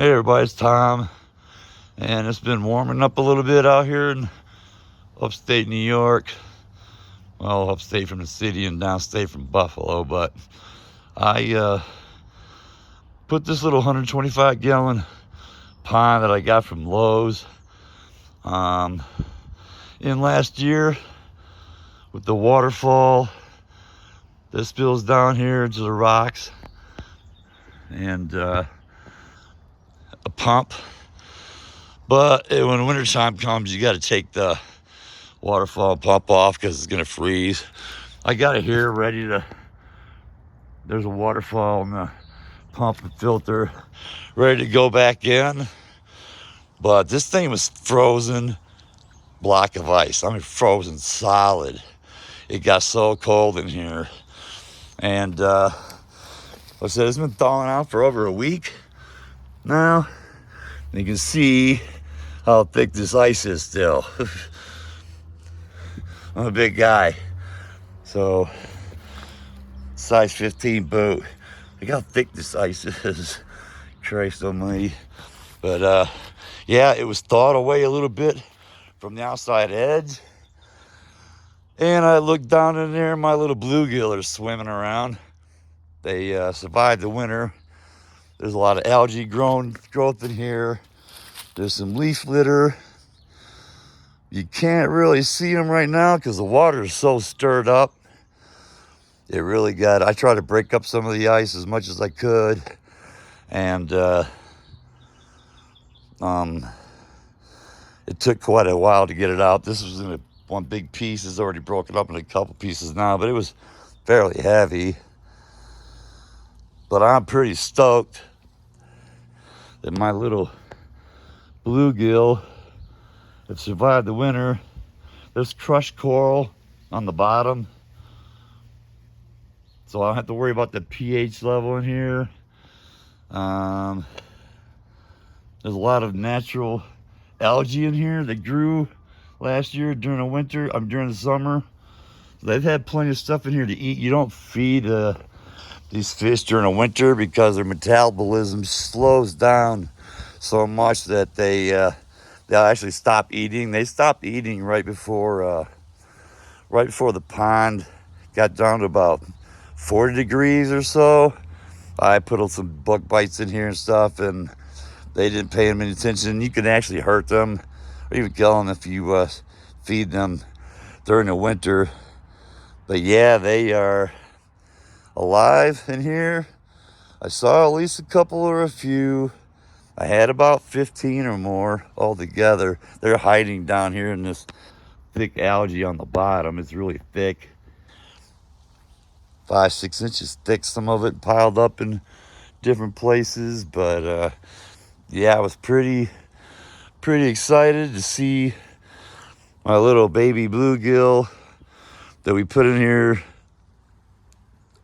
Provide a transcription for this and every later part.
Hey everybody, it's Tom, and it's been warming up a little bit out here in upstate New York. Well, upstate from the city and downstate from Buffalo, but I put this little 125 gallon pond that I got from Lowe's in last year with the waterfall that spills down here into the rocks, and a pump. But when wintertime comes, you got to take the waterfall pump off because it's going to freeze. I got it here ready to, there's a waterfall and the pump and filter ready to go back in. But this thing was frozen block of ice. I mean, frozen solid. It got so cold in here. And like I said, it's been thawing out for over a week now. And you can see how thick this ice is still. I'm a big guy, so size 15 boot. Look how thick this ice is. Christ almighty. But yeah, it was thawed away a little bit from the outside edge. And I looked down in there, my little bluegill are swimming around. They survived the winter. There's a lot of algae growth in here. There's some leaf litter. You can't really see them right now because the water is so stirred up. It really I tried to break up some of the ice as much as I could. And it took quite a while to get it out. This was in one big piece. It's already broken up in a couple pieces now, but it was fairly heavy. But I'm pretty stoked that my little bluegill have survived the winter. There's crushed coral on the bottom, so I don't have to worry about the pH level in here. There's a lot of natural algae in here that grew last year during the summer. So they've had plenty of stuff in here to eat. You don't feed these fish during the winter because their metabolism slows down so much that they'll actually stop eating. They stopped eating right before the pond got down to about 40 degrees or so. I put some bug bites in here and stuff, and they didn't pay them any attention. You can actually hurt them or even kill them if you feed them during the winter. But yeah, they are alive in here. I saw at least a couple or a few. I had about 15 or more altogether. They're hiding down here in this thick algae on the bottom. It's really thick, 5-6 inches thick. Some of it piled up in different places. But yeah, I was pretty excited to see my little baby bluegill that we put in here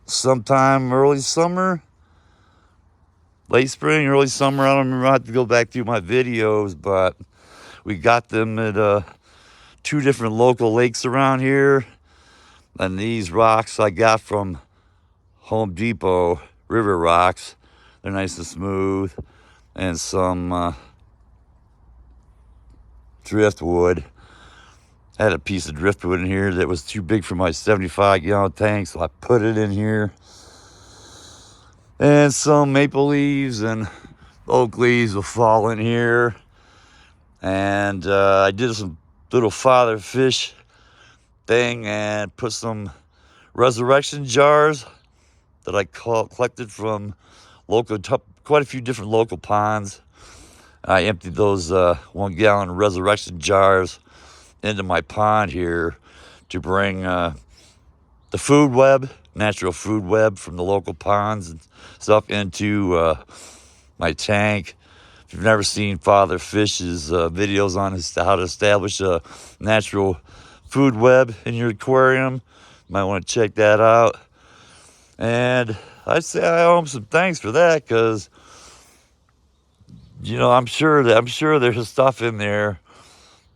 sometime early summer, late spring, early summer. I don't remember. I have to go back through my videos, but we got them at 2 different local lakes around here. And these rocks I got from Home Depot, river rocks. They're nice and smooth. And some driftwood. I had a piece of driftwood in here that was too big for my 75-gallon tank, so I put it in here. And some maple leaves and oak leaves will fall in here. And I did some little father fish thing and put some resurrection jars that I collected from quite a few different local ponds. I emptied those 1-gallon resurrection jars into my pond here to bring the food web, natural food web from the local ponds and stuff into my tank. If you've never seen Father Fish's videos on how to establish a natural food web in your aquarium, you might want to check that out. And I'd say I owe him some thanks for that, because I'm sure there's stuff in there,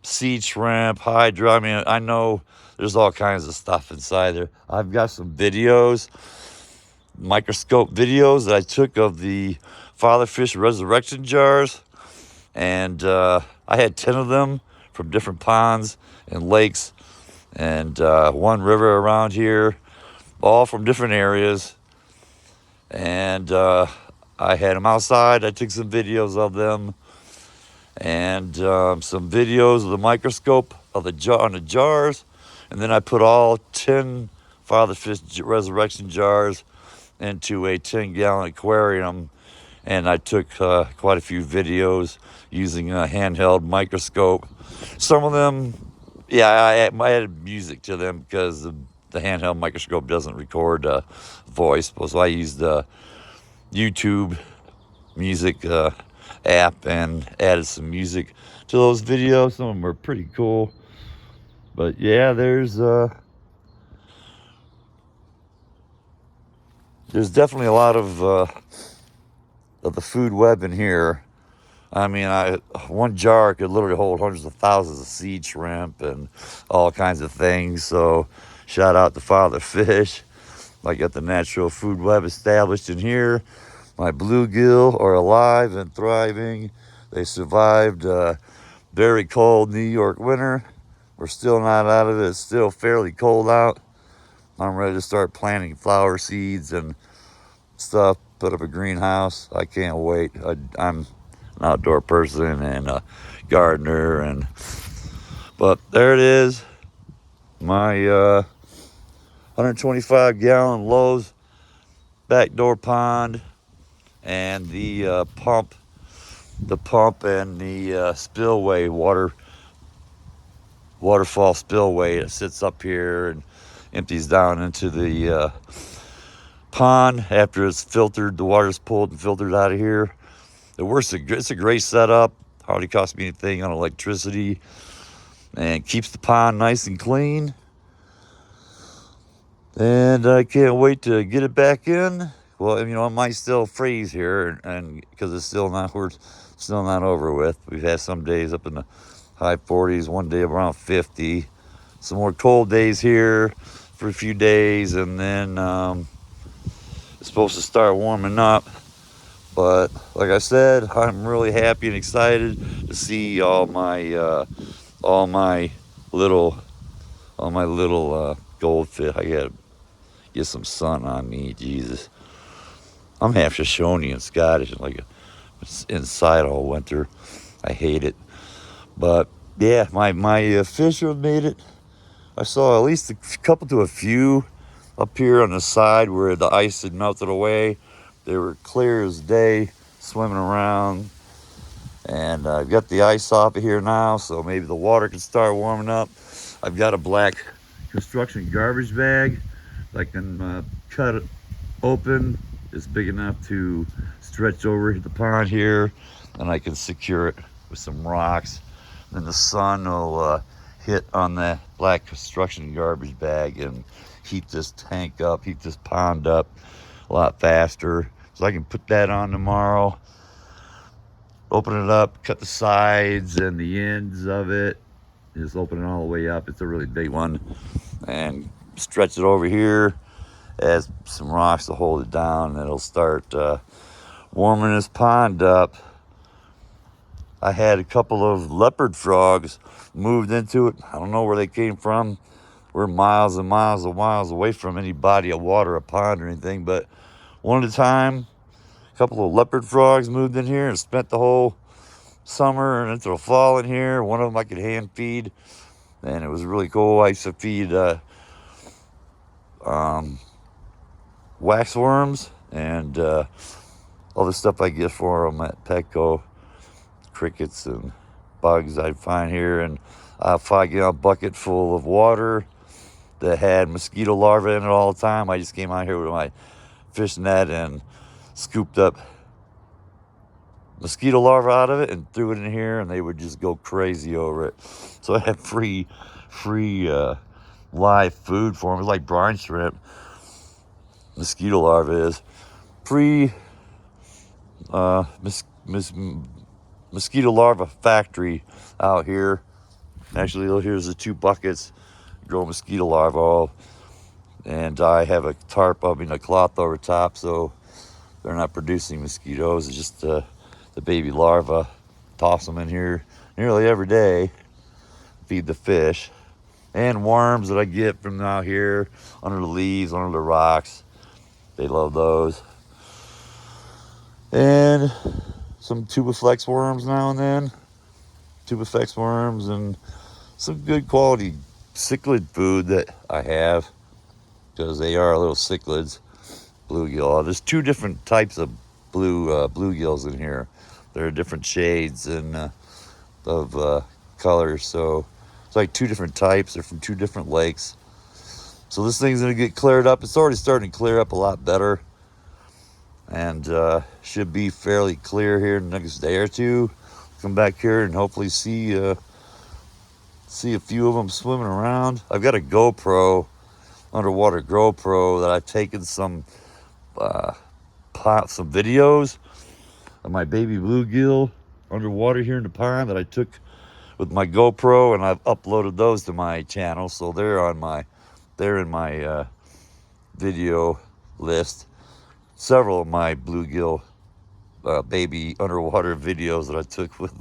sea shrimp, hydra. I mean, I know there's all kinds of stuff inside there. I've got some videos, microscope videos that I took of the father fish resurrection jars, and I had 10 of them from different ponds and lakes and one river around here, all from different areas. And I had them outside. I took some videos of them and some videos of the microscope of the jar on the jars, and then I put all 10 father fish resurrection jars into a 10-gallon aquarium, and I took quite a few videos using a handheld microscope. Some of them, yeah, I added music to them because the handheld microscope doesn't record voice, so I used the YouTube music app and added some music to those videos. Some of them are pretty cool, but yeah, there's definitely a lot of the food web in here. I mean, one jar could literally hold hundreds of thousands of seed shrimp and all kinds of things. So shout out to Father Fish. I got the natural food web established in here. My bluegill are alive and thriving. They survived a very cold New York winter. We're still not out of it. It's still fairly cold out. I'm ready to start planting flower seeds and stuff, put up a greenhouse. I can't wait. I'm an outdoor person and a gardener, but there it is. My 125-gallon Lowe's backdoor pond, and the pump and the spillway waterfall spillway that sits up here and empties down into the pond after it's filtered. The water's pulled and filtered out of here. It's a great setup. Hardly costs me anything on electricity, and keeps the pond nice and clean. And I can't wait to get it back in. Well, you know, it might still freeze here, and because we're still not over with. We've had some days up in the high 40s, one day around 50. Some more cold days here for a few days, and then it's supposed to start warming up. But like I said, I'm really happy and excited to see all my little goldfish. I gotta get some sun on me, Jesus. I'm half Shoshone and Scottish, like inside all winter. I hate it. But yeah, my fish have made it. I saw at least a couple to a few up here on the side where the ice had melted away. They were clear as day, swimming around. And I've got the ice off of here now, so maybe the water can start warming up. I've got a black construction garbage bag that I can cut it open. It's big enough to stretch over the pond here, and I can secure it with some rocks. Then the sun will hit on that black construction garbage bag and heat this tank up, heat this pond up a lot faster. So I can put that on tomorrow, open it up, cut the sides and the ends of it, just open it all the way up. It's a really big one, and stretch it over here, add some rocks to hold it down, and it'll start warming this pond up. I had a couple of leopard frogs moved into it. I don't know where they came from. We're miles and miles and miles away from any body of water, a pond or anything, but one at a time, a couple of leopard frogs moved in here and spent the whole summer and into the fall in here. One of them I could hand feed, and it was really cool. I used to feed waxworms and all the stuff I get for them at Petco, crickets and bugs I'd find here, and a 5-gallon bucket full of water that had mosquito larvae in it all the time. I just came out here with my fish net and scooped up mosquito larvae out of it and threw it in here, and they would just go crazy over it. So I had free live food for them. It's like brine shrimp. Mosquito larvae is free mosquito larva factory out here. Actually, here's the 2 buckets grow mosquito larvae all, and I have a tarp, a cloth over top, so they're not producing mosquitoes. It's just the baby larvae. Toss them in here nearly every day. Feed the fish. And worms that I get from out here under the leaves, under the rocks. They love those. And some tubiflex worms now and then. Tubiflex worms and some good quality cichlid food that I have, because they are little cichlids. Bluegill. There's two different types of bluegills in here. There are different shades and of colors, so it's like two different types. They're from two different lakes. So this thing's gonna get cleared up. It's already starting to clear up a lot better, and should be fairly clear here in the next day or two. Come back here and hopefully see a few of them swimming around. I've got a GoPro, underwater GoPro, that I've taken some videos of my baby bluegill underwater here in the pond that I took with my GoPro, and I've uploaded those to my channel, so they're in my video list. Several of my bluegill baby underwater videos that I took with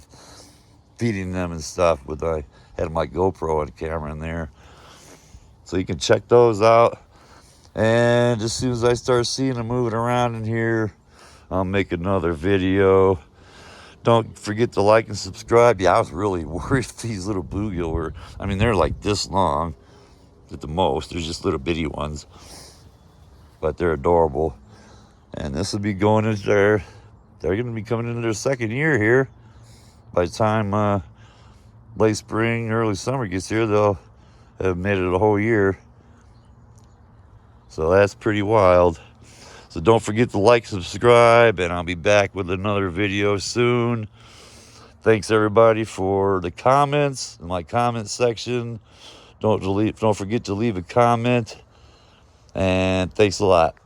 feeding them and stuff, I had my GoPro on camera in there, so you can check those out. And as soon as I start seeing them moving around in here, I'll make another video. Don't forget to like and subscribe. Yeah, I was really worried if these little bluegill were, I mean, they're like this long at the most. There's just little bitty ones, but they're adorable. And this will be going into they're going to be coming into their second year here. By the time late spring, early summer gets here, they'll have made it a whole year. So that's pretty wild. So don't forget to like, subscribe, and I'll be back with another video soon. Thanks everybody for the comments in my comment section. Don't forget to leave a comment. And thanks a lot.